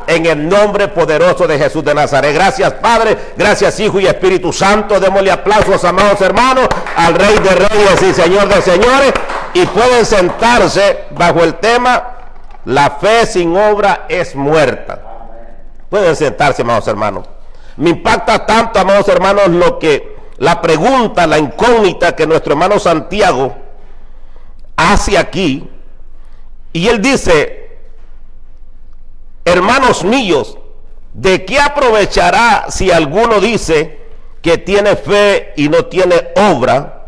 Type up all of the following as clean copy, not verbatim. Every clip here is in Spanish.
en el nombre poderoso de Jesús de Nazaret. Gracias, Padre, gracias, Hijo y Espíritu Santo. Démosle aplausos, amados hermanos, al Rey de Reyes y Señor de Señores, y pueden sentarse bajo el tema la fe sin obra es muerta. Pueden sentarse, amados hermanos. Me impacta tanto, amados hermanos, la pregunta, la incógnita que nuestro hermano Santiago hace aquí. Y él dice: hermanos míos, ¿de qué aprovechará si alguno dice que tiene fe y no tiene obra?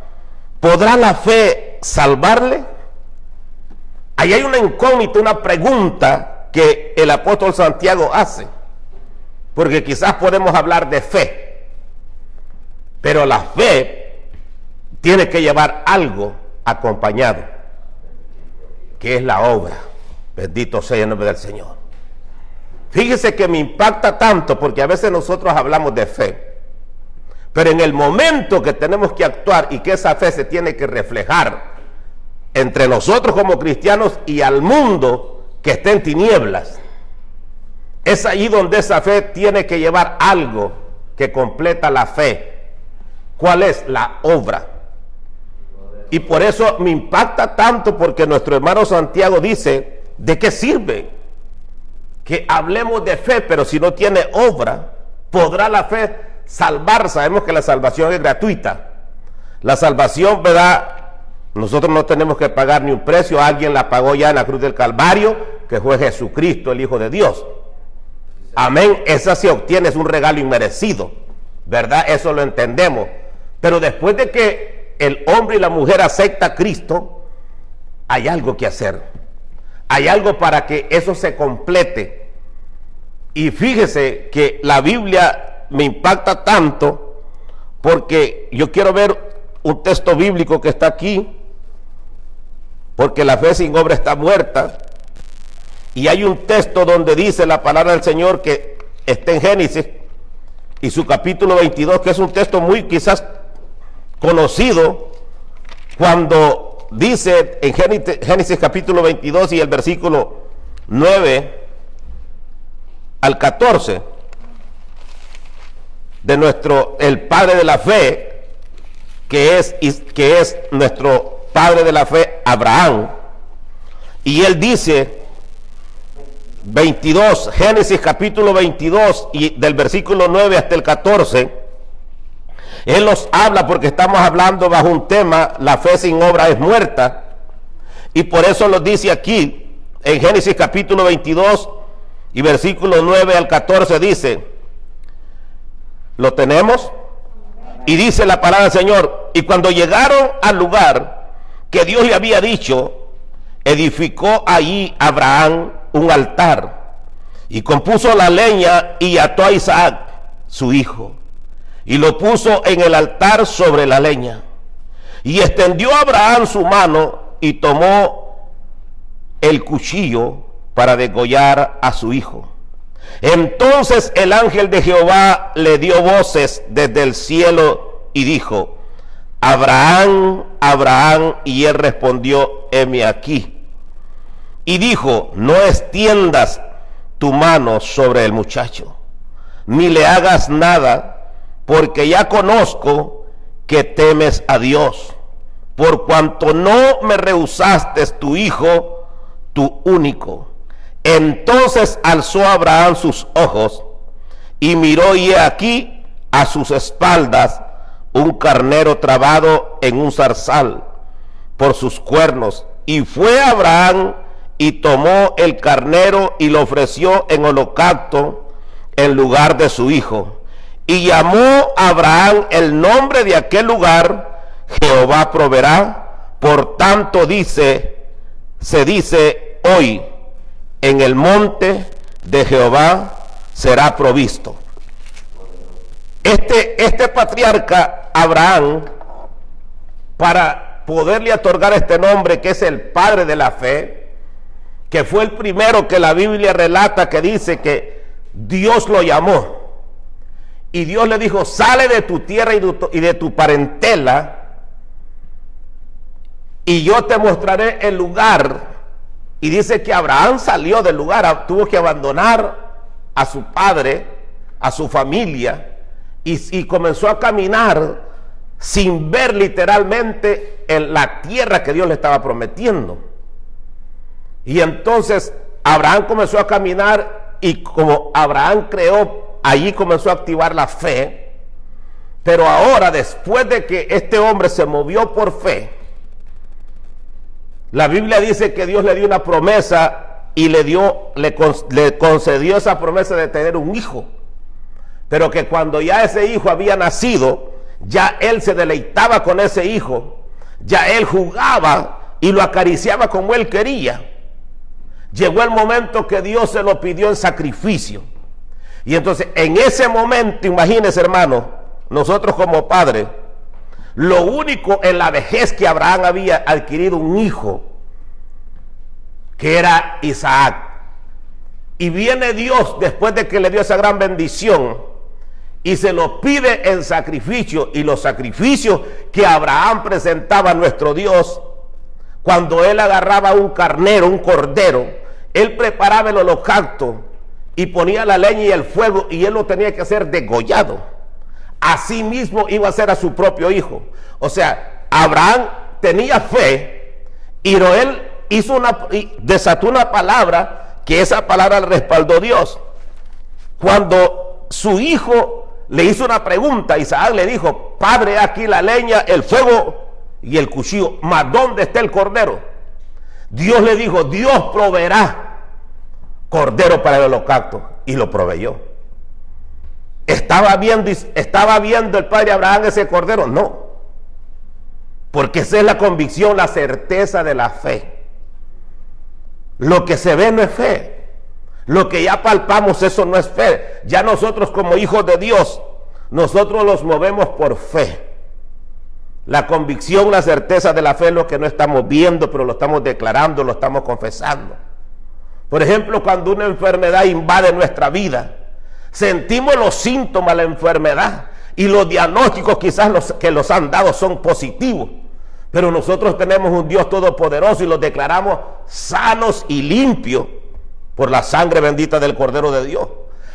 ¿Podrá la fe salvarle? Ahí hay una incógnita, una pregunta que el apóstol Santiago hace. Porque quizás podemos hablar de fe, pero la fe tiene que llevar algo acompañado, que es la obra. Bendito sea el nombre del Señor. Fíjese que me impacta tanto porque a veces nosotros hablamos de fe, pero en el momento que tenemos que actuar y que esa fe se tiene que reflejar entre nosotros como cristianos y al mundo que está en tinieblas, es ahí donde esa fe tiene que llevar algo que completa la fe. ¿Cuál es? La obra. Y por eso me impacta tanto, porque nuestro hermano Santiago dice: ¿de qué sirve que hablemos de fe, pero si no tiene obra, podrá la fe salvar? Sabemos que la salvación es gratuita. La salvación, ¿verdad? Nosotros no tenemos que pagar ni un precio. Alguien la pagó ya en la cruz del Calvario, que fue Jesucristo, el Hijo de Dios. Amén. Esa se obtiene, es un regalo inmerecido, ¿verdad? Eso lo entendemos. Pero después de que el hombre y la mujer aceptan a Cristo, hay algo que hacer. Hay algo para que eso se complete. Y fíjese que la Biblia me impacta tanto, porque yo quiero ver un texto bíblico que está aquí, porque la fe sin obra está muerta. Y hay un texto donde dice la palabra del Señor, que está en Génesis y su capítulo 22, que es un texto muy quizás conocido, cuando dice en Génesis capítulo 22 y el versículo 9 al 14, de el Padre de la fe, que es nuestro Padre de la fe, Abraham. Y él dice, 22, Génesis capítulo 22 y del versículo 9 hasta el 14, él nos habla, porque estamos hablando bajo un tema: la fe sin obra es muerta, y por eso lo dice aquí en Génesis capítulo 22 y versículo 9 al 14, dice, ¿lo tenemos? Y dice la palabra del Señor: y cuando llegaron al lugar que Dios le había dicho, edificó allí Abraham un altar, y compuso la leña y ató a Isaac su hijo, y lo puso en el altar sobre la leña. Y extendió Abraham su mano y tomó el cuchillo para degollar a su hijo. Entonces el ángel de Jehová le dio voces desde el cielo y dijo: Abraham, Abraham. Y él respondió: heme aquí. Y dijo: no extiendas tu mano sobre el muchacho, ni le hagas nada, porque ya conozco que temes a Dios, por cuanto no me rehusaste tu hijo, tu único. Entonces alzó Abraham sus ojos y miró, y he aquí a sus espaldas un carnero trabado en un zarzal por sus cuernos. Y fue Abraham y tomó el carnero y lo ofreció en holocausto en lugar de su hijo. Y llamó Abraham el nombre de aquel lugar: Jehová proveerá. Por tanto se dice hoy: en el monte de Jehová será provisto. Este patriarca Abraham, para poderle otorgar este nombre, que es el padre de la fe, que fue el primero que la Biblia relata, que dice que Dios lo llamó y Dios le dijo: sale de tu tierra y de tu parentela, y yo te mostraré el lugar. Y dice que Abraham salió del lugar, tuvo que abandonar a su padre, a su familia, y comenzó a caminar sin ver literalmente en la tierra que Dios le estaba prometiendo. Y entonces Abraham comenzó a caminar, y como Abraham creó, allí comenzó a activar la fe. Pero ahora, después de que este hombre se movió por fe, la Biblia dice que Dios le dio una promesa y le concedió esa promesa de tener un hijo. Pero que cuando ya ese hijo había nacido, ya él se deleitaba con ese hijo, ya él jugaba y lo acariciaba como él quería. Llegó el momento que Dios se lo pidió en sacrificio. Y entonces en ese momento, imagínense, hermano, nosotros como padres, lo único en la vejez que Abraham había adquirido un hijo, que era Isaac. Y viene Dios después de que le dio esa gran bendición y se lo pide en sacrificio. Y los sacrificios que Abraham presentaba a nuestro Dios, cuando él agarraba un carnero, un cordero, él preparaba el holocausto y ponía la leña y el fuego, y él lo tenía que hacer degollado. Así mismo iba a ser a su propio hijo. O sea, Abraham tenía fe, y él desató una palabra, que esa palabra le respaldó Dios. Cuando su hijo le hizo una pregunta, Isaac le dijo: Padre, aquí la leña, el fuego y el cuchillo, mas ¿dónde está el cordero? Dios le dijo: Dios proveerá cordero para el holocausto, y lo proveyó. ¿Estaba viendo el padre Abraham ese cordero? No, porque esa es la convicción, la certeza de la fe. Lo que se ve no es fe, lo que ya palpamos, eso no es fe. Ya nosotros, como hijos de Dios, nosotros los movemos por fe. La convicción, la certeza de la fe es lo que no estamos viendo, pero lo estamos declarando, lo estamos confesando. Por ejemplo, cuando una enfermedad invade nuestra vida, sentimos los síntomas de la enfermedad, y los diagnósticos quizás que los han dado son positivos, pero nosotros tenemos un Dios todopoderoso y los declaramos sanos y limpios por la sangre bendita del Cordero de Dios.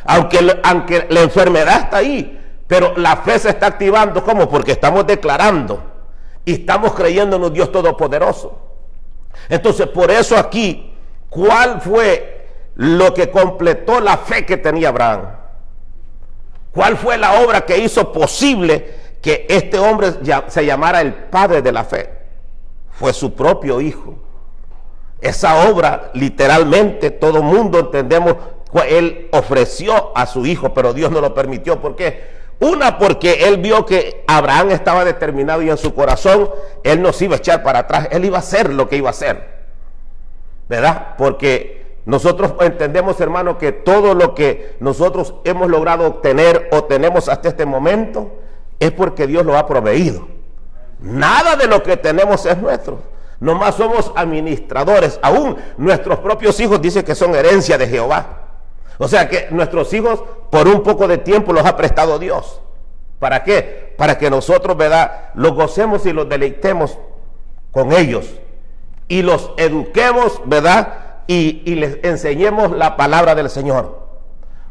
Aunque la enfermedad está ahí, pero la fe se está activando. ¿Cómo? Porque estamos declarando y estamos creyendo en un Dios todopoderoso. Entonces, por eso aquí, ¿cuál fue lo que completó la fe que tenía Abraham? ¿Cuál fue la obra que hizo posible que este hombre se llamara el padre de la fe? Fue su propio hijo. Esa obra, literalmente, todo el mundo entendemos, él ofreció a su hijo, pero Dios no lo permitió. ¿Por qué? Porque él vio que Abraham estaba determinado, y en su corazón él no se iba a echar para atrás, él iba a hacer lo que iba a hacer, ¿verdad? Porque nosotros entendemos, hermano, que todo lo que nosotros hemos logrado obtener o tenemos hasta este momento es porque Dios lo ha proveído. Nada de lo que tenemos es nuestro, nomás somos administradores. Aún nuestros propios hijos dicen que son herencia de Jehová. O sea que nuestros hijos por un poco de tiempo los ha prestado Dios. ¿Para qué? Para que nosotros, ¿verdad?, los gocemos y los deleitemos con ellos, y los eduquemos, ¿verdad?, y les enseñemos la palabra del Señor.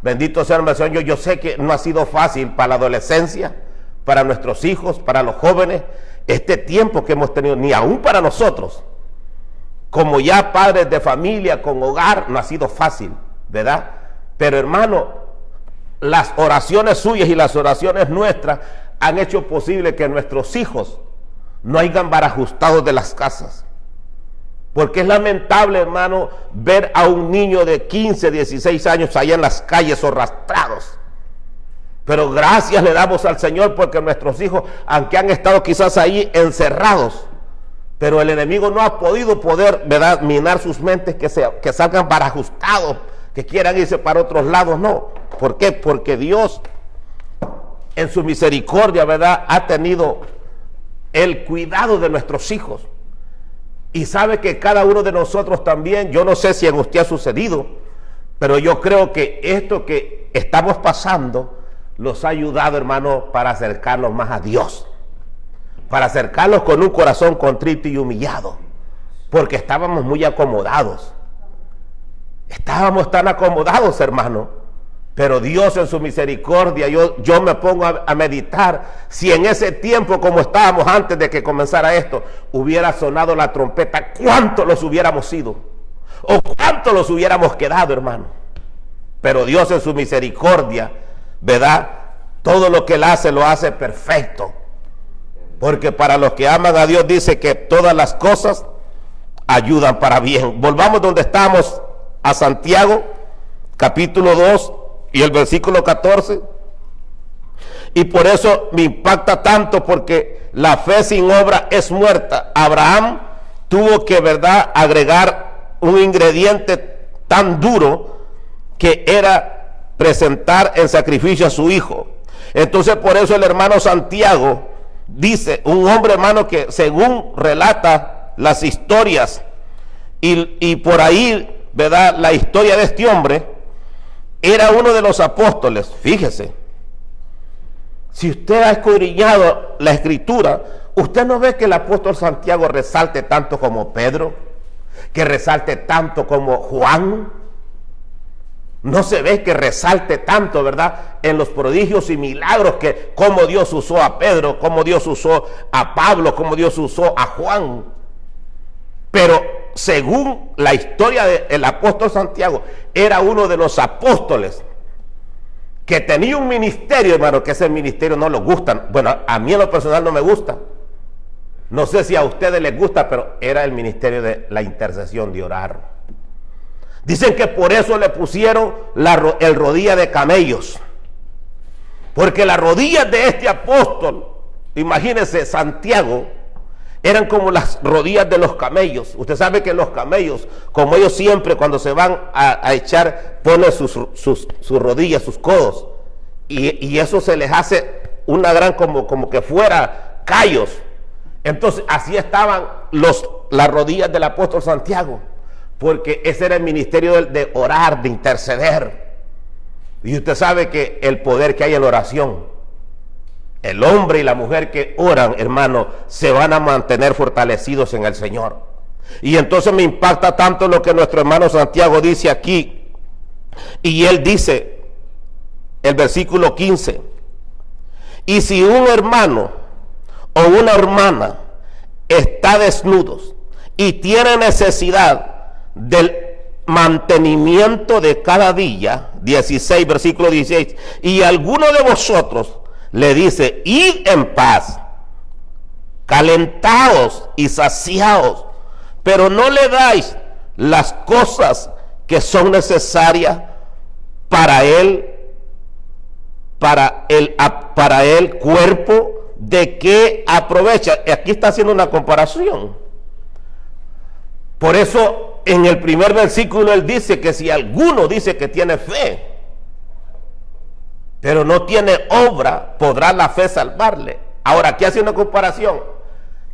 Bendito sea el Señor. Yo sé que no ha sido fácil para la adolescencia, para nuestros hijos, para los jóvenes, este tiempo que hemos tenido, ni aún para nosotros, como ya padres de familia, con hogar, no ha sido fácil, ¿verdad? Pero hermano, las oraciones suyas y las oraciones nuestras han hecho posible que nuestros hijos no hayan barajustados de las casas. Porque es lamentable, hermano, ver a un niño de 15, 16 años allá en las calles arrastrados. Pero gracias le damos al Señor, porque nuestros hijos, aunque han estado quizás ahí encerrados, pero el enemigo no ha podido ¿verdad?, minar sus mentes, que salgan barajustados, que quieran irse para otros lados. No. ¿Por qué? Porque Dios, en su misericordia, ¿verdad?, ha tenido el cuidado de nuestros hijos. Y sabe que cada uno de nosotros también, yo no sé si en usted ha sucedido, pero yo creo que esto que estamos pasando los ha ayudado, hermano, para acercarlos más a Dios, para acercarlos con un corazón contrito y humillado, porque estábamos muy acomodados. Estábamos tan acomodados, hermano, Pero Dios en su misericordia, yo me pongo a meditar si en ese tiempo, como estábamos antes de que comenzara esto, hubiera sonado la trompeta, ¿cuántos los hubiéramos sido? ¿O cuántos los hubiéramos quedado, hermano? Pero Dios en su misericordia, ¿verdad? Todo lo que Él hace, lo hace perfecto. Porque para los que aman a Dios dice que todas las cosas ayudan para bien. Volvamos donde estamos, a Santiago, capítulo 2 y el versículo 14. Y por eso me impacta tanto, porque la fe sin obra es muerta. Abraham tuvo que, ¿verdad?, agregar un ingrediente tan duro que era presentar en sacrificio a su hijo. Entonces por eso el hermano Santiago dice, un hombre, hermano, que según relata las historias y por ahí, ¿verdad?, la historia de este hombre, era uno de los apóstoles. Fíjese, si usted ha escudriñado la escritura, usted no ve que el apóstol Santiago resalte tanto como Pedro, que resalte tanto como Juan. No se ve que resalte tanto, ¿verdad?, en los prodigios y milagros, que cómo Dios usó a Pedro, cómo Dios usó a Pablo, cómo Dios usó a Juan. Pero según la historia del apóstol Santiago, era uno de los apóstoles que tenía un ministerio, hermano, que ese ministerio no lo gustan. Bueno, a mí en lo personal no me gusta. No sé si a ustedes les gusta, pero era el ministerio de la intercesión, de orar. Dicen que por eso le pusieron el rodilla de camellos, porque las rodillas de este apóstol, imagínense, Santiago, eran como las rodillas de los camellos. Usted sabe que los camellos, como ellos siempre cuando se van a echar, ponen sus rodillas, sus codos, y eso se les hace una gran, como que fuera callos. Entonces así estaban las rodillas del apóstol Santiago, porque ese era el ministerio de orar, de interceder. Y usted sabe que el poder que hay en la oración, el hombre y la mujer que oran, hermano, se van a mantener fortalecidos en el Señor. Y entonces me impacta tanto lo que nuestro hermano Santiago dice aquí. Y él dice, el versículo 15, y si un hermano o una hermana está desnudos y tiene necesidad del mantenimiento de cada día, 16, versículo 16, y alguno de vosotros le dice, id en paz, calentaos y saciaos, pero no le dais las cosas que son necesarias para el cuerpo, ¿de qué aprovecha? Aquí está haciendo una comparación. Por eso en el primer versículo él dice que si alguno dice que tiene fe, pero no tiene obra, ¿podrá la fe salvarle? Ahora, aquí hace una comparación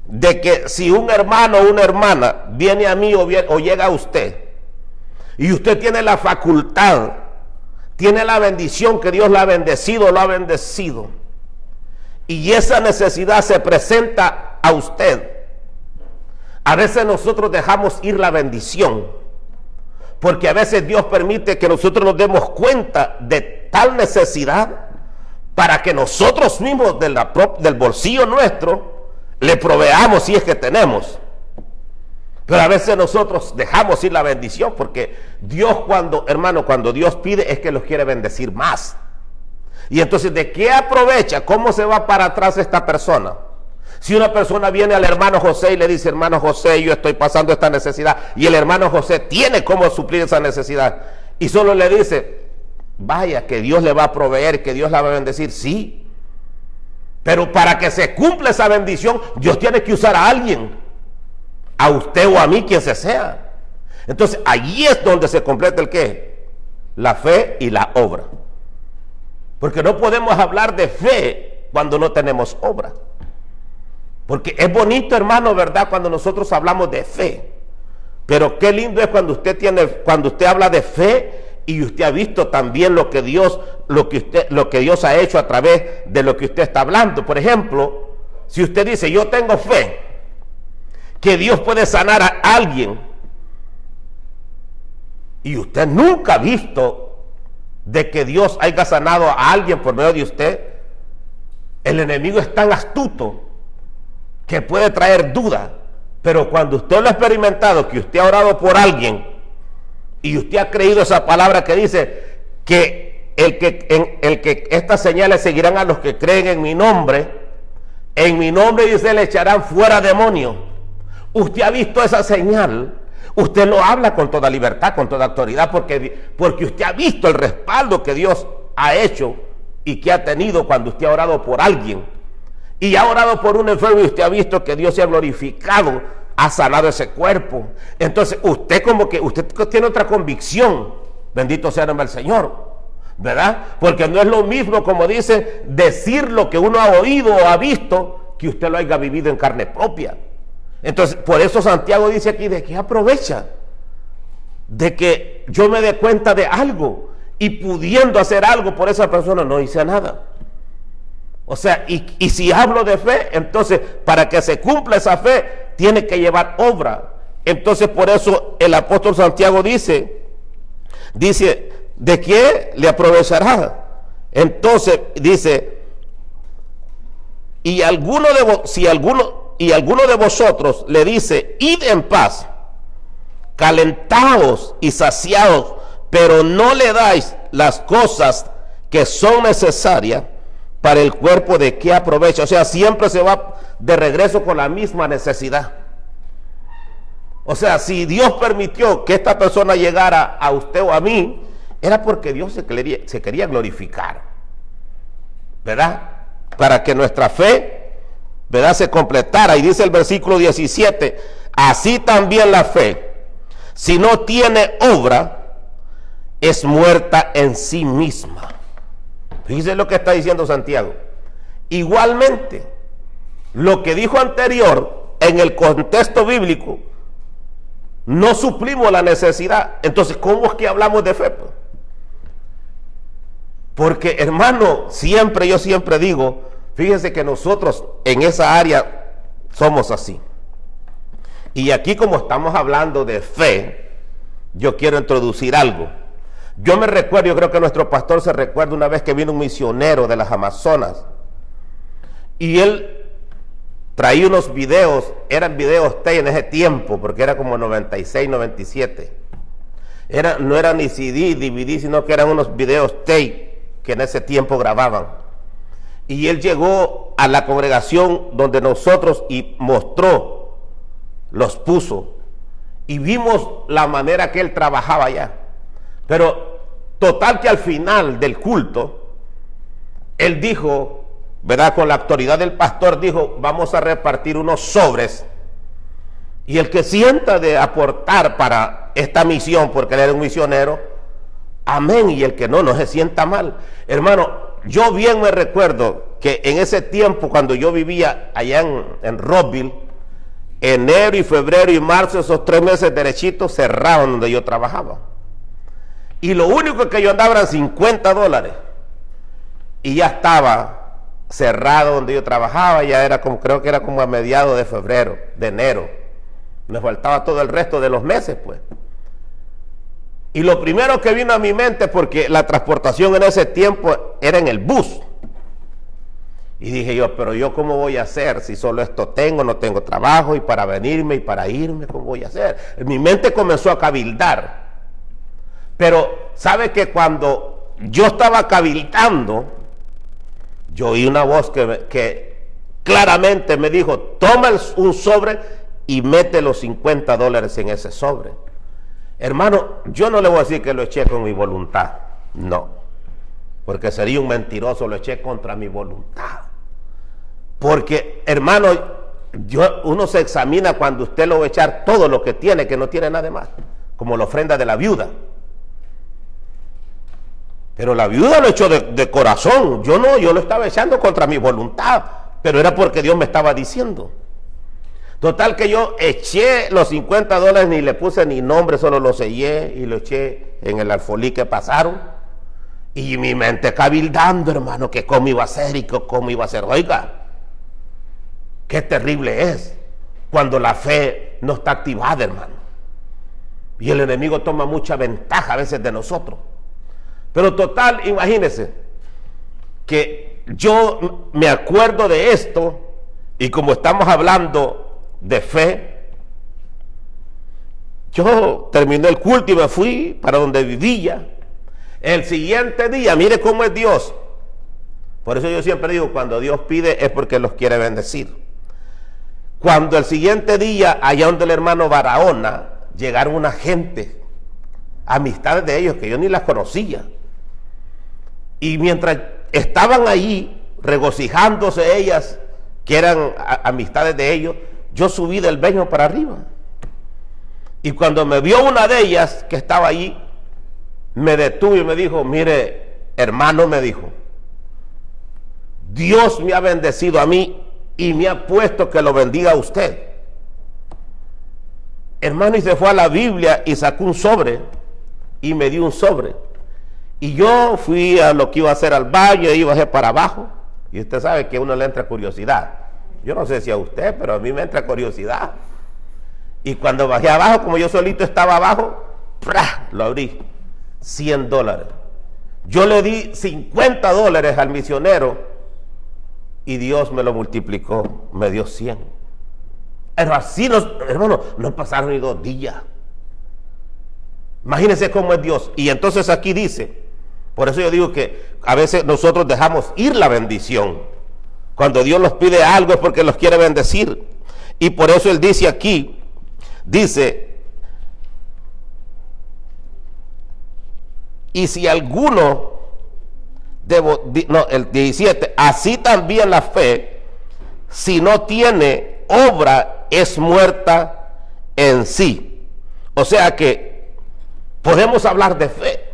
de que si un hermano o una hermana viene a mí o llega a usted, y usted tiene la facultad, tiene la bendición que Dios la ha bendecido, lo ha bendecido, y esa necesidad se presenta a usted, a veces nosotros dejamos ir la bendición, porque a veces Dios permite que nosotros nos demos cuenta de tal necesidad para que nosotros mismos del bolsillo nuestro le proveamos si es que tenemos. Pero a veces nosotros dejamos ir la bendición, porque Dios, cuando Dios pide, es que los quiere bendecir más. Y entonces, ¿de qué aprovecha? ¿Cómo se va para atrás esta persona? Si una persona viene al hermano José y le dice, hermano José, yo estoy pasando esta necesidad, y el hermano José tiene cómo suplir esa necesidad, y solo le dice, vaya, que Dios le va a proveer, que Dios la va a bendecir, sí, pero para que se cumpla esa bendición, Dios tiene que usar a alguien, a usted o a mí, quien sea. Entonces allí es donde se completa el qué, la fe y la obra, porque no podemos hablar de fe cuando no tenemos obra. Porque es bonito, hermano, ¿verdad?, cuando nosotros hablamos de fe. Pero qué lindo es cuando usted habla de fe y usted ha visto también lo que Dios ha hecho a través de lo que usted está hablando. Por ejemplo, si usted dice, yo tengo fe que Dios puede sanar a alguien, y usted nunca ha visto, de que Dios haya sanado a alguien por medio de usted, el enemigo es tan astuto que puede traer duda. Pero cuando usted lo ha experimentado, que usted ha orado por alguien y usted ha creído esa palabra que dice que estas señales seguirán a los que creen en mi nombre dice, le echarán fuera demonios. Usted ha visto esa señal, usted lo habla con toda libertad, con toda autoridad, porque usted ha visto el respaldo que Dios ha hecho y que ha tenido cuando usted ha orado por alguien. Y ha orado por un enfermo y usted ha visto que Dios se ha glorificado, ha sanado ese cuerpo. Entonces usted usted tiene otra convicción, bendito sea el nombre del Señor, ¿verdad? Porque no es lo mismo, como dice, decir lo que uno ha oído o ha visto, que usted lo haya vivido en carne propia. Entonces, por eso Santiago dice aquí, de que aprovecha, de que yo me dé cuenta de algo, y pudiendo hacer algo por esa persona, no hice nada. O sea, y si hablo de fe, entonces, para que se cumpla esa fe, tiene que llevar obra. Entonces, por eso el apóstol Santiago dice, ¿de qué le aprovechará? Entonces dice, si alguno de vosotros le dice, id en paz, calentados y saciados, pero no le dais las cosas que son necesarias para el cuerpo, ¿de qué aprovecha? O sea, siempre se va de regreso con la misma necesidad. O sea, si Dios permitió que esta persona llegara a usted o a mí, era porque Dios se quería glorificar, ¿verdad? Para que nuestra fe, ¿verdad?, se completara. Y dice el versículo 17, así también la fe, si no tiene obra, es muerta en sí misma. Fíjese lo que está diciendo Santiago. Igualmente, lo que dijo anterior, en el contexto bíblico, no suplimos la necesidad. Entonces, ¿cómo es que hablamos de fe? Porque, hermano, yo siempre digo, fíjense que nosotros en esa área somos así. Y aquí, como estamos hablando de fe, yo quiero introducir algo. Yo me recuerdo, yo creo que nuestro pastor se recuerda una vez que vino un misionero de las Amazonas y él traía unos videos, eran videos tape en ese tiempo, porque era como 96, 97. No era ni CD, DVD, sino que eran unos videos tape que en ese tiempo grababan. Y él llegó a la congregación donde nosotros y mostró, los puso, y vimos la manera que él trabajaba allá. Pero total que al final del culto, él dijo, ¿verdad?, con la autoridad del pastor, dijo, vamos a repartir unos sobres, y el que sienta de aportar para esta misión, porque él era un misionero, amén, y el que no se sienta mal. Hermano, yo bien me recuerdo que en ese tiempo, cuando yo vivía allá en Rockville, enero y febrero y marzo, esos 3 meses derechitos cerraban donde yo trabajaba. Y lo único que yo andaba eran $50. Y ya estaba cerrado donde yo trabajaba, ya era como, creo que era como a mediados de enero. Me faltaba todo el resto de los meses, pues. Y lo primero que vino a mi mente, porque la transportación en ese tiempo era en el bus. Y dije yo, pero yo ¿cómo voy a hacer si solo esto tengo, no tengo trabajo, y para venirme y para irme, ¿cómo voy a hacer? Mi mente comenzó a cabildar. Pero, ¿sabe que cuando yo estaba cabildando, yo oí una voz que claramente me dijo, toma un sobre y mete los $50 en ese sobre? Hermano, yo no le voy a decir que lo eché con mi voluntad, no, porque sería un mentiroso, lo eché contra mi voluntad. Porque, hermano, uno se examina cuando usted lo va a echar todo lo que tiene, que no tiene nada más, como la ofrenda de la viuda. Pero la viuda lo echó de corazón. Yo lo estaba echando contra mi voluntad, pero era porque Dios me estaba diciendo. Total que yo eché los $50, ni le puse ni nombre, solo lo sellé y lo eché en el alfolí que pasaron. Y mi mente cabildando, hermano, que cómo iba a ser y que cómo iba a ser. Oiga, qué terrible es cuando la fe no está activada, hermano. Y el enemigo toma mucha ventaja a veces de nosotros. Pero total, imagínense que yo me acuerdo de esto, y como estamos hablando de fe, yo terminé el culto y me fui para donde vivía. El siguiente día, mire cómo es Dios. Por eso yo siempre digo, cuando Dios pide es porque los quiere bendecir. Cuando el siguiente día, allá donde el hermano Barahona, llegaron una gente, amistades de ellos que yo ni las conocía. Y mientras estaban ahí, regocijándose ellas, que eran amistades de ellos, yo subí del baño para arriba. Y cuando me vio una de ellas que estaba ahí, me detuvo y me dijo, mire, hermano, me dijo, Dios me ha bendecido a mí y me ha puesto que lo bendiga a usted. Hermano, y se fue a la Biblia y sacó un sobre y me dio un sobre. Y yo fui a lo que iba a hacer al baño y bajé para abajo. Y usted sabe que a uno le entra curiosidad. Yo no sé si a usted, pero a mí me entra curiosidad. Y cuando bajé abajo, como yo solito estaba abajo, ¡prá!, lo abrí. $100. Yo le di $50 al misionero y Dios me lo multiplicó, me dio 100. Pero así, hermano, no pasaron ni 2 días. Imagínense cómo es Dios. Y entonces aquí dice, por eso yo digo que a veces nosotros dejamos ir la bendición. Cuando Dios nos pide algo es porque los quiere bendecir. Y por eso Él dice aquí, dice, y si alguno, el 17, así también la fe, si no tiene obra, es muerta en sí. O sea que podemos hablar de fe,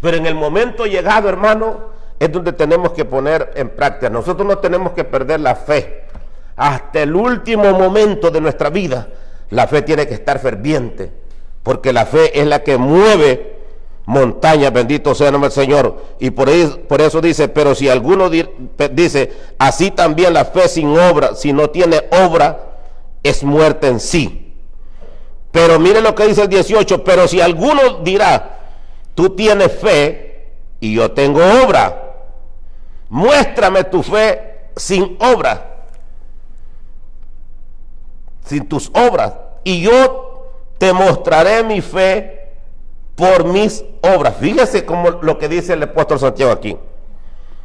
pero en el momento llegado, hermano, es donde tenemos que poner en práctica. Nosotros no tenemos que perder la fe. Hasta el último momento de nuestra vida, la fe tiene que estar ferviente, porque la fe es la que mueve montañas, bendito sea el nombre del Señor. Y por eso dice, pero si alguno dice, así también la fe sin obra, si no tiene obra, es muerta en sí. Pero mire lo que dice el 18, pero si alguno dirá, tú tienes fe y yo tengo obra, muéstrame tu fe sin obra, sin tus obras, y yo te mostraré mi fe por mis obras. Fíjese como lo que dice el apóstol Santiago aquí,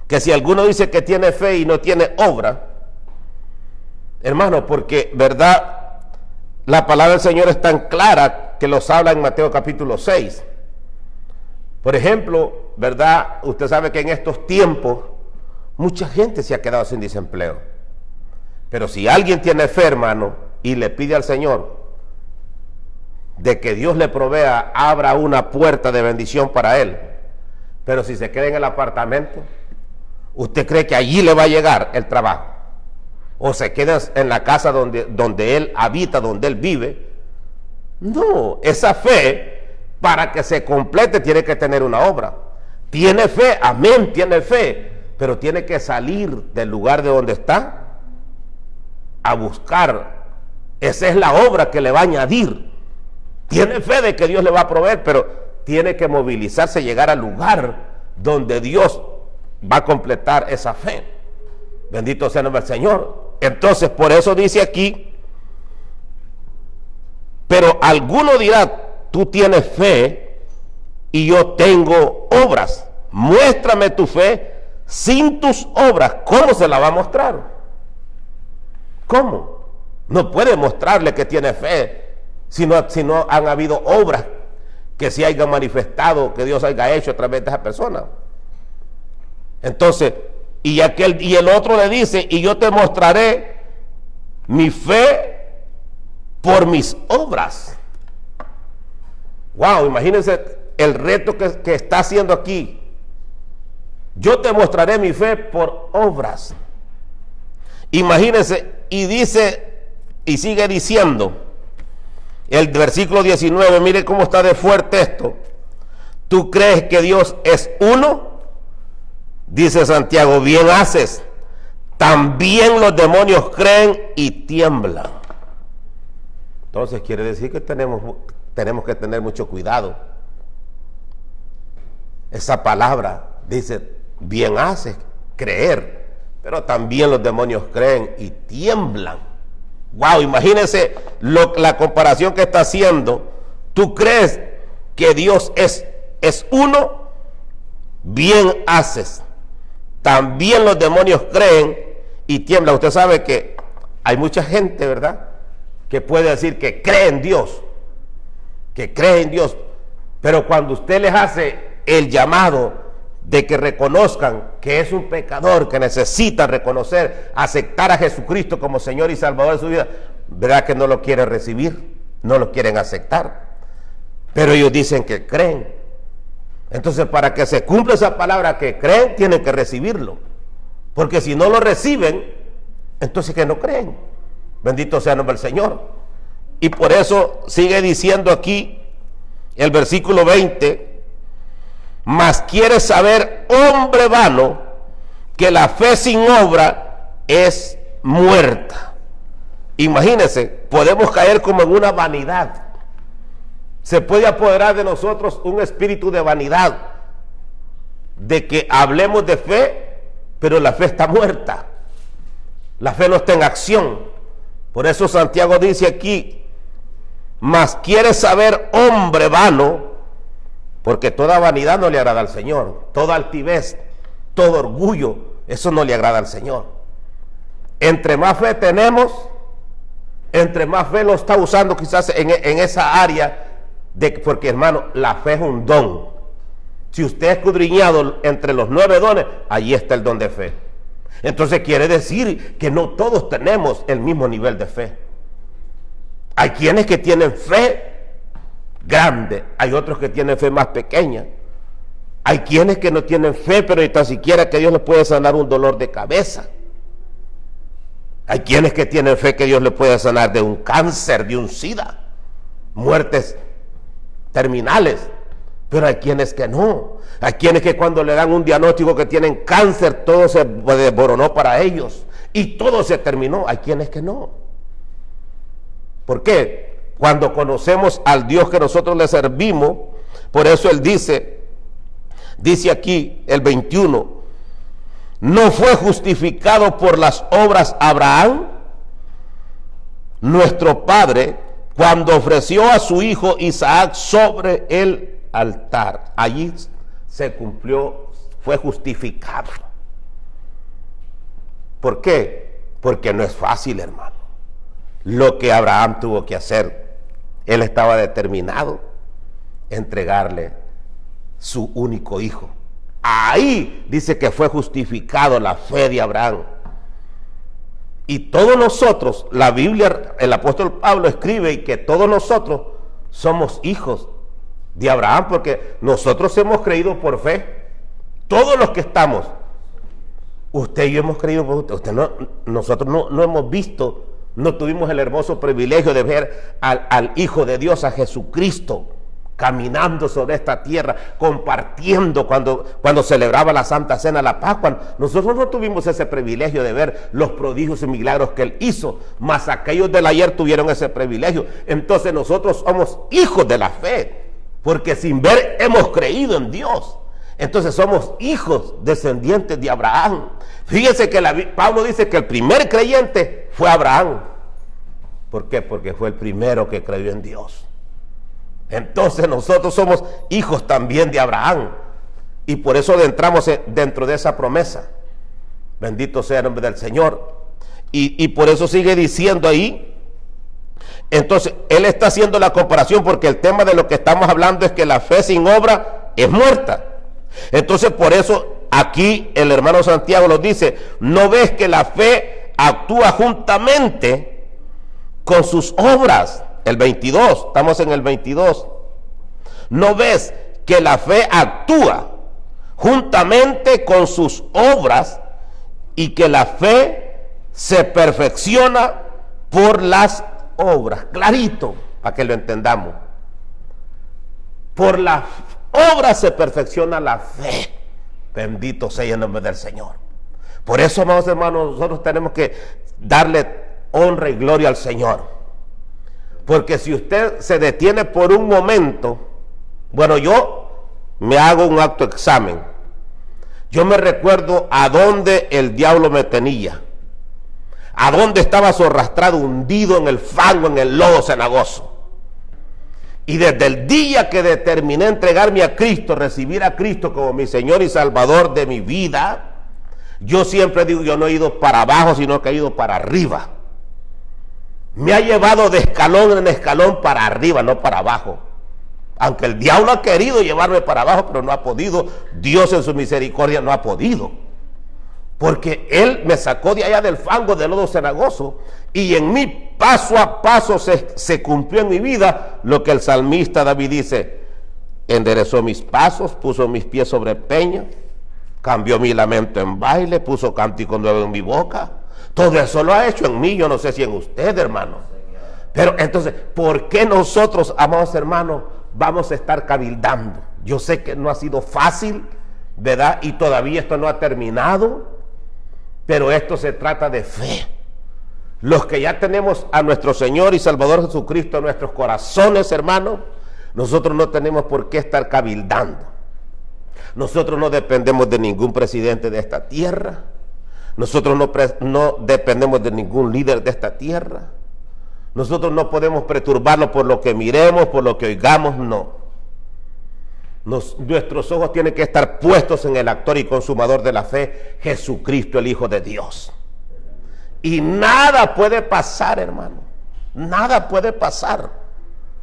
que si alguno dice que tiene fe y no tiene obra, hermano, porque verdad, la palabra del Señor es tan clara que los habla en Mateo capítulo 6. Por ejemplo, verdad, usted sabe que en estos tiempos mucha gente se ha quedado sin desempleo. Pero si alguien tiene fe, hermano, y le pide al Señor de que Dios le provea, abra una puerta de bendición para él. Pero si se queda en el apartamento, ¿usted cree que allí le va a llegar el trabajo? ¿O se queda en la casa donde él habita, donde él vive? No, esa fe, para que se complete, tiene que tener una obra. Tiene fe, amén, tiene fe, pero tiene que salir del lugar de donde está a buscar. Esa es la obra que le va a añadir. Tiene fe de que Dios le va a proveer, pero tiene que movilizarse, llegar al lugar donde Dios va a completar esa fe. Bendito sea el nombre del Señor. Entonces, por eso dice aquí, pero alguno dirá, tú tienes fe y yo tengo obras. Muéstrame tu fe sin tus obras. ¿Cómo se la va a mostrar? ¿Cómo? No puede mostrarle que tiene fe si no han habido obras que se hayan manifestado, que Dios haya hecho a través de esa persona. Entonces, y el otro le dice, y yo te mostraré mi fe por mis obras. Wow, imagínense el reto que está haciendo aquí. Yo te mostraré mi fe por obras. Imagínense, y dice, y sigue diciendo, el versículo 19, mire cómo está de fuerte esto. ¿Tú crees que Dios es uno? Dice Santiago, bien haces. También los demonios creen y tiemblan. Entonces quiere decir que tenemos que tener mucho cuidado esa palabra dice, bien haces creer, pero también los demonios creen y tiemblan. Wow, imagínense la comparación que está haciendo. Tú crees que Dios es uno, bien haces. También los demonios creen y tiemblan. Usted sabe que hay mucha gente, ¿verdad?, que puede decir que cree en Dios, pero cuando usted les hace el llamado de que reconozcan que es un pecador, que necesita reconocer, aceptar a Jesucristo como Señor y Salvador de su vida, ¿verdad que no lo quieren recibir? No lo quieren aceptar, pero ellos dicen que creen. Entonces, para que se cumpla esa palabra que creen, tienen que recibirlo, porque si no lo reciben, entonces que no creen. Bendito sea el nombre del Señor. Y por eso sigue diciendo aquí el versículo 20, mas quiere saber, hombre vano, que la fe sin obra es muerta. Imagínense, podemos caer como en una vanidad. Se puede apoderar de nosotros un espíritu de vanidad, de que hablemos de fe, pero la fe está muerta. La fe no está en acción. Por eso Santiago dice aquí, mas quiere saber, hombre vano, porque toda vanidad no le agrada al Señor, toda altivez, todo orgullo, eso no le agrada al Señor. Entre más fe tenemos, entre más fe lo está usando quizás en esa área, porque hermano, la fe es un don. Si usted es escudriñado entre los 9 dones, allí está el don de fe. Entonces quiere decir que no todos tenemos el mismo nivel de fe. Hay quienes que tienen fe grande, hay otros que tienen fe más pequeña. Hay quienes que no tienen fe, pero ni tan siquiera que Dios les puede sanar un dolor de cabeza. Hay quienes que tienen fe que Dios les puede sanar de un cáncer, de un SIDA, muertes terminales. Pero hay quienes que no. Hay quienes que cuando le dan un diagnóstico que tienen cáncer, todo se desboronó para ellos y todo se terminó. Hay quienes que no. ¿Por qué? Cuando conocemos al Dios que nosotros le servimos, por eso Él dice aquí el 21, ¿no fue justificado por las obras Abraham, nuestro padre, cuando ofreció a su hijo Isaac sobre el altar? Allí se cumplió, fue justificado. ¿Por qué? Porque no es fácil, hermano, lo que Abraham tuvo que hacer. Él estaba determinado a entregarle su único hijo. Ahí dice que fue justificado la fe de Abraham. Y todos nosotros, la Biblia, el apóstol Pablo escribe y que todos nosotros somos hijos de Abraham, porque nosotros hemos creído por fe. Todos los que estamos, usted y yo hemos creído por usted. Nosotros no hemos visto, no tuvimos el hermoso privilegio de ver al Hijo de Dios, a Jesucristo, caminando sobre esta tierra, compartiendo cuando celebraba la Santa Cena, la Pascua. Nosotros no tuvimos ese privilegio de ver los prodigios y milagros que Él hizo, mas aquellos del ayer tuvieron ese privilegio. Entonces nosotros somos hijos de la fe, porque sin ver hemos creído en Dios. Entonces somos hijos descendientes de Abraham. Fíjense que Pablo dice que el primer creyente fue Abraham. ¿Por qué? Porque fue el primero que creyó en Dios. Entonces nosotros somos hijos también de Abraham, y por eso entramos dentro de esa promesa. Bendito sea el nombre del Señor. Y por eso sigue diciendo ahí. Entonces él está haciendo la comparación, porque el tema de lo que estamos hablando es que la fe sin obra es muerta. Entonces por eso aquí el hermano Santiago nos dice, ¿no ves que la fe actúa juntamente con sus obras? El 22, estamos en el 22. ¿No ves que la fe actúa juntamente con sus obras y que la fe se perfecciona por las obras? Clarito, para que lo entendamos. Por las obras se perfecciona la fe. Bendito sea el nombre del Señor. Por eso, amados hermanos, nosotros tenemos que darle honra y gloria al Señor. Porque si usted se detiene por un momento, bueno, yo me hago un autoexamen. Yo me recuerdo a dónde el diablo me tenía, a dónde estaba arrastrado, hundido en el fango, en el lodo cenagoso. Y desde el día que determiné entregarme a Cristo, recibir a Cristo como mi Señor y Salvador de mi vida, yo siempre digo, yo no he ido para abajo, sino que he ido para arriba. Me ha llevado de escalón en escalón para arriba, no para abajo. Aunque el diablo ha querido llevarme para abajo, pero no ha podido. Dios en su misericordia no ha podido. Porque Él me sacó de allá del fango, del lodo cenagoso. Y en mí, paso a paso, se cumplió en mi vida lo que el salmista David dice. Enderezó mis pasos, puso mis pies sobre peña, cambió mi lamento en baile, puso cántico nuevo en mi boca. Todo eso lo ha hecho en mí, yo no sé si en usted, hermano. Pero entonces, ¿por qué nosotros, amados hermanos, vamos a estar cabildando? Yo sé que no ha sido fácil, ¿verdad? Y todavía esto no ha terminado, pero esto se trata de fe. Los que ya tenemos a nuestro Señor y Salvador Jesucristo en nuestros corazones, hermanos, nosotros no tenemos por qué estar cabildando. Nosotros no dependemos de ningún presidente de esta tierra. Nosotros no dependemos de ningún líder de esta tierra. Nosotros no podemos perturbarlo por lo que miremos, por lo que oigamos, no. Nuestros ojos tienen que estar puestos en el actor y consumador de la fe, Jesucristo, el Hijo de Dios. Y nada puede pasar, hermano. Nada puede pasar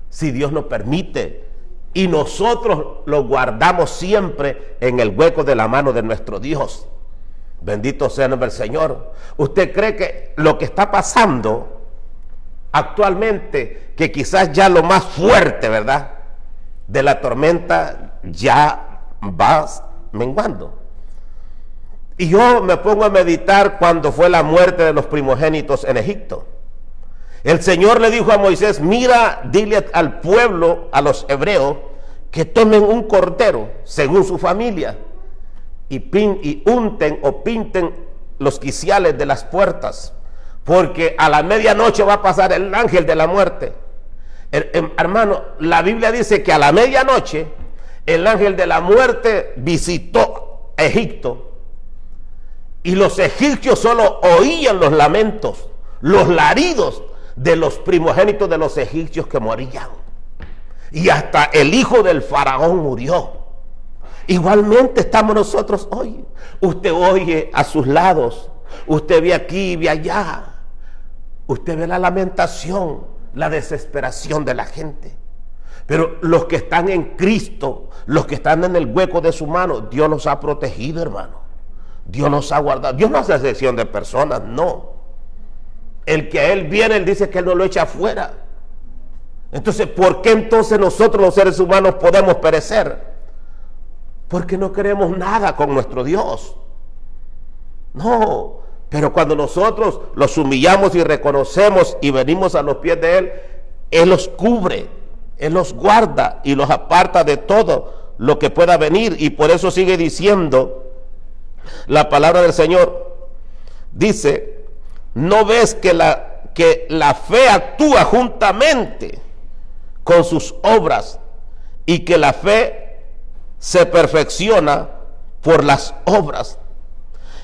si Dios nos permite. Y nosotros lo guardamos siempre en el hueco de la mano de nuestro Dios. Bendito sea el nombre del Señor. ¿Usted cree que lo que está pasando actualmente, que quizás ya lo más fuerte, ¿verdad?, de la tormenta ya va menguando? Y yo me pongo a meditar cuando fue la muerte de los primogénitos en Egipto. El Señor le dijo a Moisés, mira, dile al pueblo, a los hebreos, que tomen un cordero según su familia y unten o pinten los quiciales de las puertas, porque a la medianoche va a pasar el ángel de la muerte. Hermano, la Biblia dice que a la medianoche el ángel de la muerte visitó Egipto y los egipcios solo oían los lamentos, los laridos de los primogénitos de los egipcios que morían. Y hasta el hijo del faraón murió. Igualmente estamos nosotros hoy. Usted oye a sus lados, usted ve aquí y ve allá, usted ve la lamentación, la desesperación de la gente. Pero los que están en Cristo, los que están en el hueco de su mano, Dios los ha protegido, hermano. Dios los ha guardado. Dios no hace excepción de personas, no. El que a Él viene, Él dice que Él no lo echa afuera. Entonces, ¿por qué entonces nosotros los seres humanos podemos perecer? Porque no queremos nada con nuestro Dios. No, pero cuando nosotros los humillamos y reconocemos y venimos a los pies de Él, Él los cubre, Él los guarda y los aparta de todo lo que pueda venir. Y por eso sigue diciendo la palabra del Señor. Dice, ¿no ves que la fe actúa juntamente con sus obras y que la fe se perfecciona por las obras?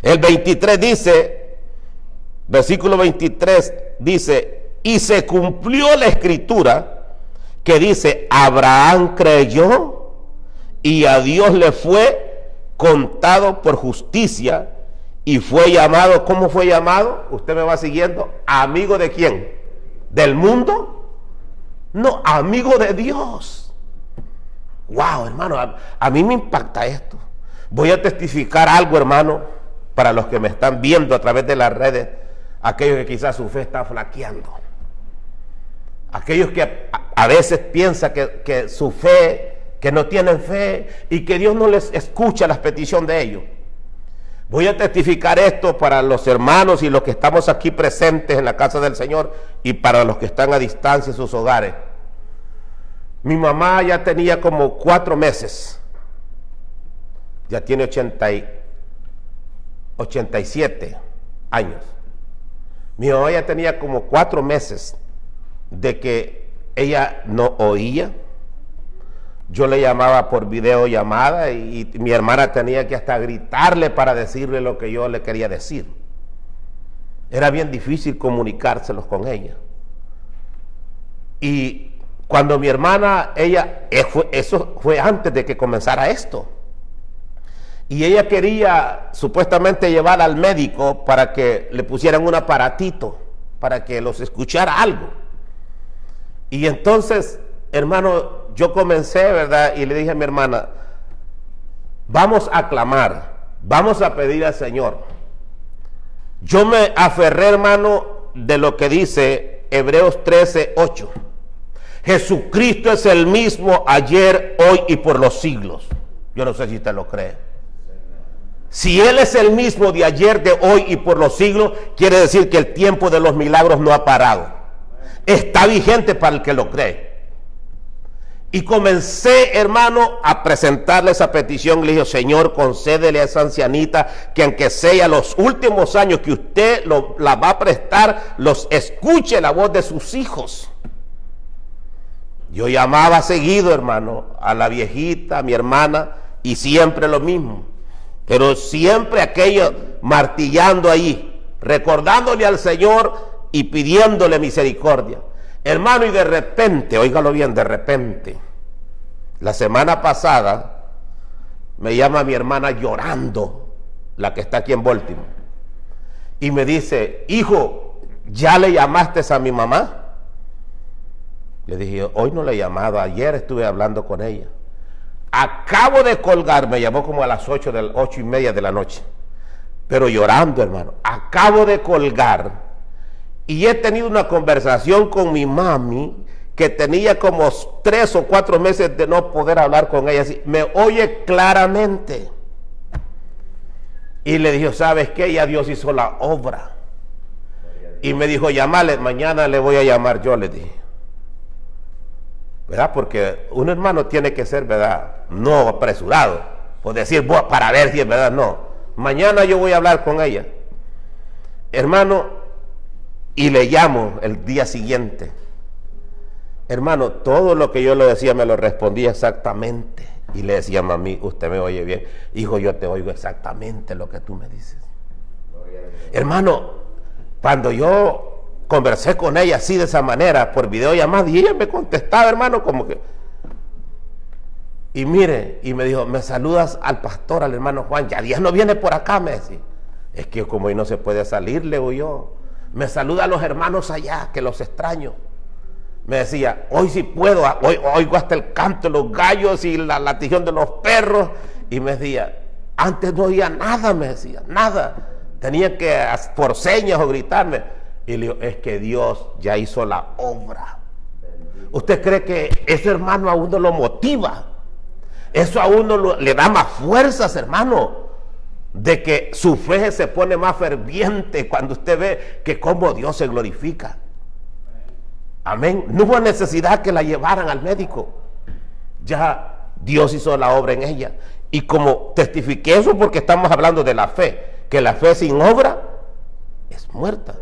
El 23 dice, versículo 23 dice, y se cumplió la escritura que dice, Abraham creyó y a Dios le fue contado por justicia y fue llamado, ¿cómo fue llamado? Usted me va siguiendo. ¿Amigo de quién? ¿Del mundo? No, amigo de Dios. Wow, hermano, a mí me impacta esto. Voy a testificar algo, hermano, para los que me están viendo a través de las redes, aquellos que quizás su fe está flaqueando, aquellos que a veces piensan que su fe, que no tienen fe y que Dios no les escucha las peticiones de ellos. Voy a testificar esto para los hermanos y los que estamos aquí presentes en la casa del Señor y para los que están a distancia en sus hogares. Mi mamá ya tenía como 4 meses, ya tiene 87 años. Mi mamá ya tenía como 4 meses de que ella no oía, Yo le llamaba por videollamada y mi hermana tenía que hasta gritarle para decirle lo que yo le quería decir. Era bien difícil comunicárselos con ella. Y cuando mi hermana, eso fue antes de que comenzara esto. Y ella quería supuestamente llevar al médico para que le pusieran un aparatito, para que los escuchara algo. Y entonces, hermano, yo comencé, ¿verdad? Y le dije a mi hermana, vamos a clamar, vamos a pedir al Señor. Yo me aferré, hermano, de lo que dice Hebreos 13:8. Jesucristo es el mismo ayer, hoy y por los siglos. Yo no sé si usted lo cree. Si Él es el mismo de ayer, de hoy y por los siglos, quiere decir que el tiempo de los milagros no ha parado. Está vigente para el que lo cree. Y comencé, hermano, a presentarle esa petición. Le dije, Señor, concédele a esa ancianita que aunque sea los últimos años que usted la va a prestar, los escuche la voz de sus hijos. Yo llamaba seguido, hermano, a la viejita, a mi hermana, y siempre lo mismo. Pero siempre aquello martillando ahí, recordándole al Señor y pidiéndole misericordia. Hermano, y de repente, óigalo bien, de repente, la semana pasada, me llama mi hermana llorando, la que está aquí en Baltimore, y me dice, hijo, ¿ya le llamaste a mi mamá? Le dije, hoy no le he llamado, ayer estuve hablando con ella. Acabo de colgar, me llamó como a las 8:30 de la noche, pero llorando, hermano. Acabo de colgar y he tenido una conversación con mi mami que tenía como 3 o 4 meses de no poder hablar con ella. Me oye claramente. Y le dije, ¿sabes qué? Ya Dios hizo la obra. Y me dijo, llámale, mañana le voy a llamar yo, le dije. ¿Verdad? Porque un hermano tiene que ser, ¿verdad? No apresurado, por decir, para ver si es verdad, no. Mañana yo voy a hablar con ella, hermano, y le llamo el día siguiente. Hermano, todo lo que yo le decía me lo respondía exactamente. Y le decía, mami, usted me oye bien. Hijo, yo te oigo exactamente lo que tú me dices. Hermano, cuando yo conversé con ella así de esa manera, por videollamada, y ella me contestaba, hermano, como que... Y mire, y me dijo, me saludas al pastor, al hermano Juan, ya Díaz no viene por acá, me decía. Es que como hoy no se puede salir, le digo yo. Me saluda a los hermanos allá, que los extraño. Me decía, hoy sí puedo, hoy oigo hasta el canto de los gallos y la latición de los perros. Y me decía, antes no oía nada, me decía, nada. Tenía que por señas o gritarme. Y le digo, es que Dios ya hizo la obra. ¿Usted cree que ese hermano a uno lo motiva? Eso a uno le da más fuerzas, hermano, de que su fe se pone más ferviente cuando usted ve que cómo Dios se glorifica. Amén. No hubo necesidad que la llevaran al médico. Ya Dios hizo la obra en ella. Y como testifiqué eso porque estamos hablando de la fe, que la fe sin obra es muerta.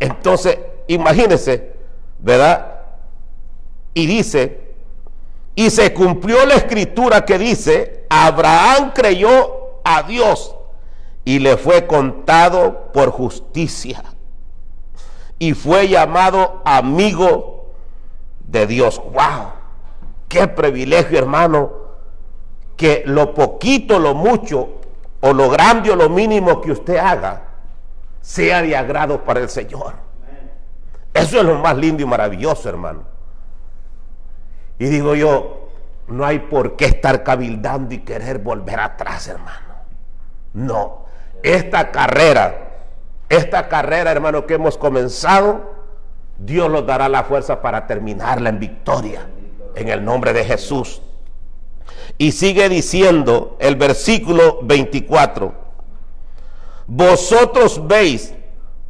Entonces, imagínense, ¿verdad? Y dice, y se cumplió la escritura que dice, Abraham creyó a Dios y le fue contado por justicia y fue llamado amigo de Dios. ¡Wow! ¡Qué privilegio, hermano! Que lo poquito, lo mucho, o lo grande o lo mínimo que usted haga, sea de agrado para el Señor. Eso es lo más lindo y maravilloso, hermano. Y digo yo, no hay por qué estar cabildando y querer volver atrás, hermano. No, esta carrera, hermano, que hemos comenzado, Dios nos dará la fuerza para terminarla en victoria, en el nombre de Jesús. Y sigue diciendo el versículo 24, vosotros veis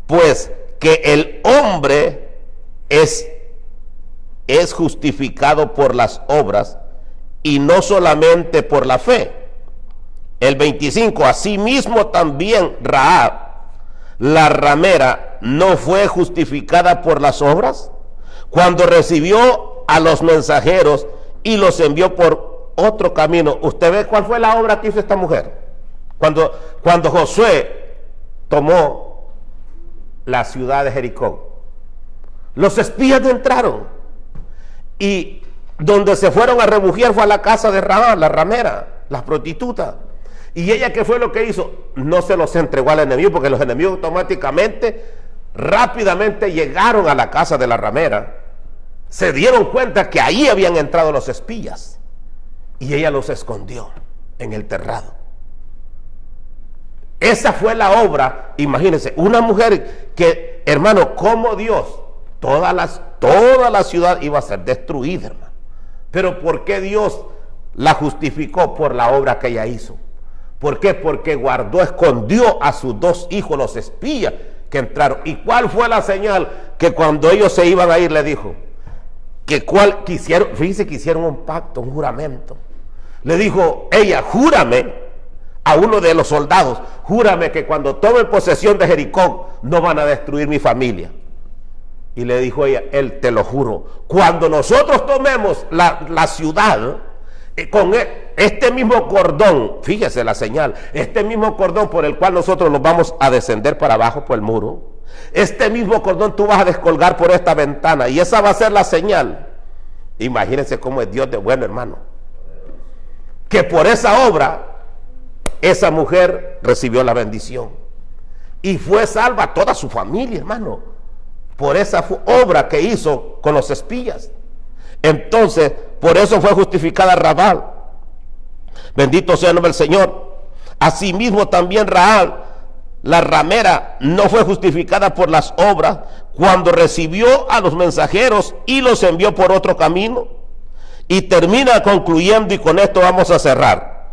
pues que el hombre es justificado por las obras y no solamente por la fe. El 25, asimismo también Rahab, la ramera, no fue justificada por las obras cuando recibió a los mensajeros y los envió por otro camino. ¿Usted ve cuál fue la obra que hizo esta mujer? Cuando Josué tomó la ciudad de Jericó, los espías entraron y donde se fueron a refugiar fue a la casa de Rahab, la ramera, la prostituta. Y ella, ¿qué fue lo que hizo? No se los entregó al enemigo, porque los enemigos automáticamente, rápidamente llegaron a la casa de la ramera. Se dieron cuenta que ahí habían entrado los espías y ella los escondió en el terrado. Esa fue la obra. Imagínense, una mujer que, hermano, como Dios, toda la ciudad iba a ser destruida, hermano. Pero ¿por qué Dios la justificó? Por la obra que ella hizo. ¿Por qué? Porque guardó, escondió a sus dos hijos, los espías que entraron. ¿Y cuál fue la señal? Que cuando ellos se iban a ir, le dijo que fíjense que hicieron un pacto, un juramento. Le dijo ella: júrame, a uno de los soldados, júrame que cuando tomen posesión de Jericó no van a destruir mi familia. Y le dijo ella: él, te lo juro, cuando nosotros tomemos la ciudad, con este mismo cordón, fíjese la señal, este mismo cordón por el cual nosotros nos vamos a descender para abajo por el muro, este mismo cordón tú vas a descolgar por esta ventana y esa va a ser la señal. Imagínense cómo es Dios de bueno, hermano, que por esa obra esa mujer recibió la bendición y fue salva toda su familia, hermano, por esa obra que hizo con los espías. Entonces, por eso fue justificada Rahab. Bendito sea el nombre del Señor. Asimismo también Rahab, la ramera, no fue justificada por las obras cuando recibió a los mensajeros y los envió por otro camino. Y termina concluyendo, y con esto vamos a cerrar: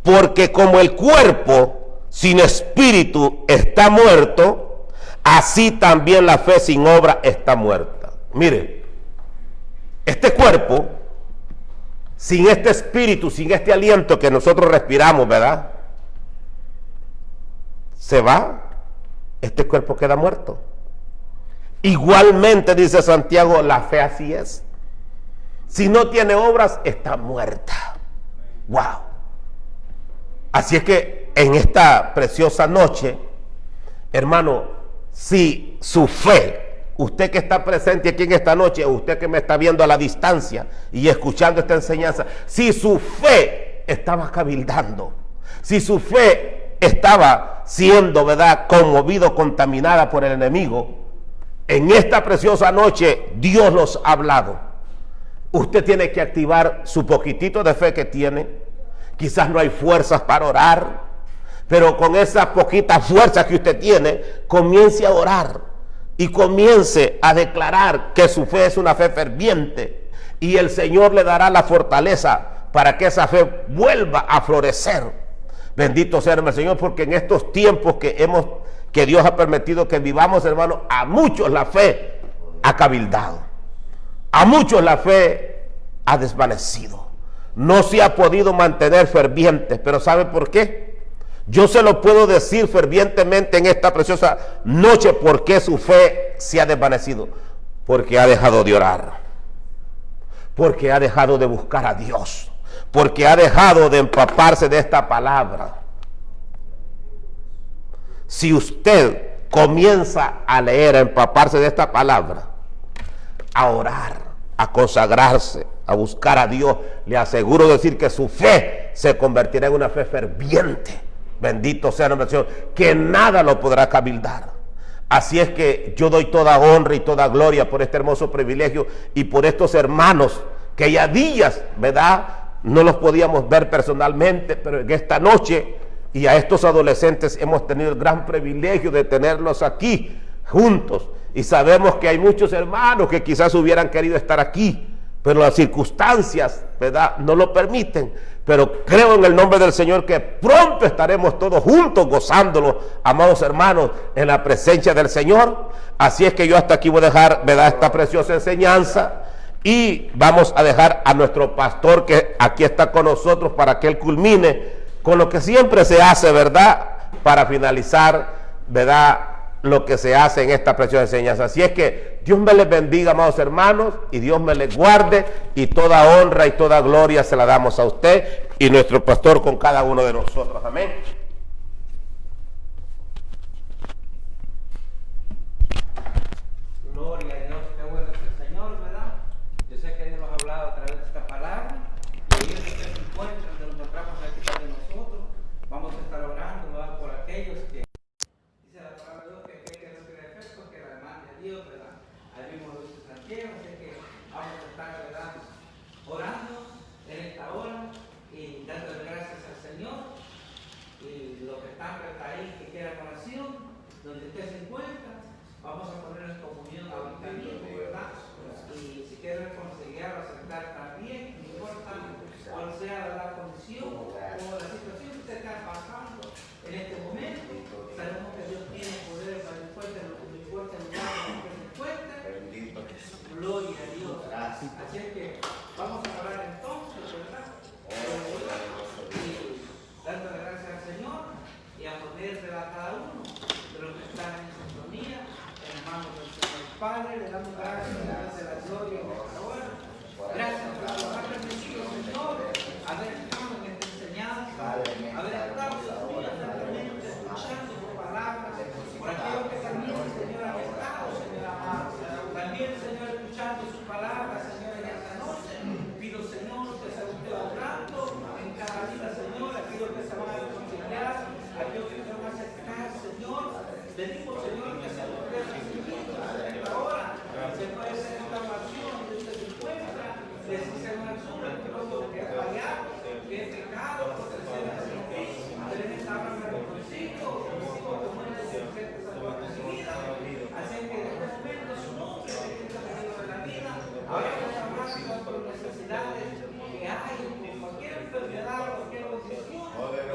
porque como el cuerpo sin espíritu está muerto, así también la fe sin obra está muerta. Mire, este cuerpo, sin este espíritu, sin este aliento que nosotros respiramos, ¿verdad?, se va, este cuerpo queda muerto. Igualmente, dice Santiago, la fe así es. Si no tiene obras, está muerta. ¡Wow! Así es que en esta preciosa noche, hermano, si su fe, usted que está presente aquí en esta noche, usted que me está viendo a la distancia y escuchando esta enseñanza, si su fe estaba cabildando, si su fe estaba siendo, ¿verdad?, conmovido, contaminada por el enemigo, en esta preciosa noche Dios nos ha hablado. Usted tiene que activar su poquitito de fe que tiene. Quizás no hay fuerzas para orar, pero con esas poquitas fuerzas que usted tiene, comience a orar y comience a declarar que su fe es una fe ferviente, y el Señor le dará la fortaleza para que esa fe vuelva a florecer. Bendito sea el Señor, porque en estos tiempos que Dios ha permitido que vivamos, hermano, a muchos la fe ha cabildado, a muchos la fe ha desvanecido, no se ha podido mantener ferviente. Pero ¿sabe por qué? Yo se lo puedo decir fervientemente en esta preciosa noche por qué su fe se ha desvanecido: porque ha dejado de orar, porque ha dejado de buscar a Dios, porque ha dejado de empaparse de esta palabra. Si usted comienza a leer, a empaparse de esta palabra, a orar, a consagrarse, a buscar a Dios, le aseguro decir que su fe se convertirá en una fe ferviente. Bendito sea el nombre del Señor, que nada lo podrá cabildar. Así es que yo doy toda honra y toda gloria por este hermoso privilegio y por estos hermanos que ya días, ¿verdad?, no los podíamos ver personalmente, pero en esta noche, y a estos adolescentes hemos tenido el gran privilegio de tenerlos aquí juntos, y sabemos que hay muchos hermanos que quizás hubieran querido estar aquí, pero las circunstancias, ¿verdad?, no lo permiten. Pero creo en el nombre del Señor que pronto estaremos todos juntos gozándolo, amados hermanos, en la presencia del Señor. Así es que yo hasta aquí voy a dejar, ¿verdad?, esta preciosa enseñanza. Y vamos a dejar a nuestro pastor que aquí está con nosotros para que él culmine con lo que siempre se hace, ¿verdad?, para finalizar, ¿verdad?, lo que se hace en esta preciosa enseñanza. Así es que Dios me les bendiga, amados hermanos, y Dios me les guarde, y toda honra y toda gloria se la damos a usted y nuestro pastor con cada uno de nosotros. Amén. Gloria a Dios, qué bueno es el Señor, ¿verdad? Yo sé que Dios nos ha hablado a través de esta palabra, y ellos que se encuentran, que nos encontramos aquí de nosotros, vamos a estar orando, ¿verdad? Por aquellos que dice la palabra de Dios que aquel que no tiene efecto, que la demanda de Dios, ¿verdad? Al mismo lo dice Santiago, así que vamos a estar, ¿verdad? Orando en esta hora y dándole gracias al Señor. Y los que están ahí que quieran oración, donde usted se encuentra, vamos a poner en comunión ahorita mismo, ¿verdad? Y si quiere reconciliar o aceptar también, no importa cuál sea la condición o la situación que usted está pasando en este momento, sabemos que Dios tiene poder para el fuerte lugar en el que se encuentra. Gloria a Dios. Así es que vamos a orar entonces, ¿verdad? Y dándole gracias al Señor y a ponérsela a cada uno de los que están en sintonía, en las manos del Señor Padre. Le damos gracias, le damos la gloria en esta hora. Gracias por haber permitido, Señor, haber estado en esta enseñanza, haber estado, Señor, atentamente escuchando tu palabra, por aquellos que también, Señor, han estado, Señor amado, también, Señor, escuchando su palabra, Señor, en esta noche. Pido, Señor, que se esté obrando en cada vida, Señor, aquellos que se van a reconciliar, aquellos que se van a acercar, Señor. Pedimos, Señor, que se nos dé recibimiento en esta hora. Se puede hacer esta oración donde usted se encuentra, de si se nos ayuda en todo lo que ha fallado, que es pecado, por el ser de ti. Pero en esta hora me reconcilio, como es el que se puede recibir. Así que en este momento su nombre es el que de la vida. Ahora vamos a hablar por necesidades que hay, por cualquier enfermedad, cualquier condición, cualquier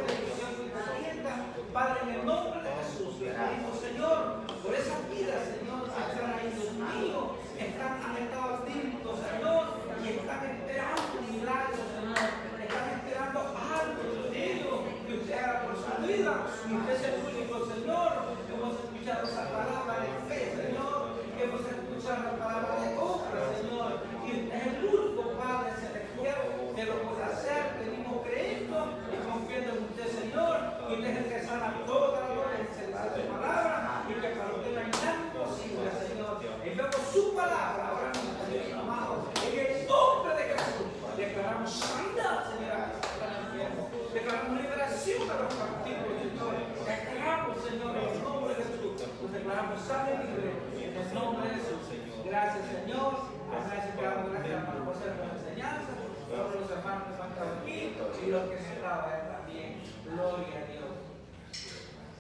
bendición que te sienta. Padre, en el nombre de Jesús, te pedimos, Señor, por esas vidas, Señor, que están ahí, Dios mío, han estado atentos, Señor, y están esperando un milagro, Señor, están esperando algo, Dios mío, que usted haga por su vida, y usted es el único, Señor, que hemos escuchado esa palabra de fe, Señor, que hemos escuchado la palabra de obra, Señor, y es el único Padre celestial que lo puede hacer. Venimos creyendo y confiando en usted, Señor, y usted es el que sana toda la dolencia de su palabra, y que para usted no hay nada imposible, Señor. Enviamos su palabra ahora mismo, Dios amado, en el nombre de Jesús. Declaramos sanidad, Señor, declaramos liberación de los cautivos, Señor. Declaramos, Señor, en el nombre de Jesús. Nos declaramos sano y libre en el nombre de Jesús. Gracias, Señor. Gracias, gracias por hacer la enseñanza. Todos los hermanos que han estado aquí y los que no estaban también. Gloria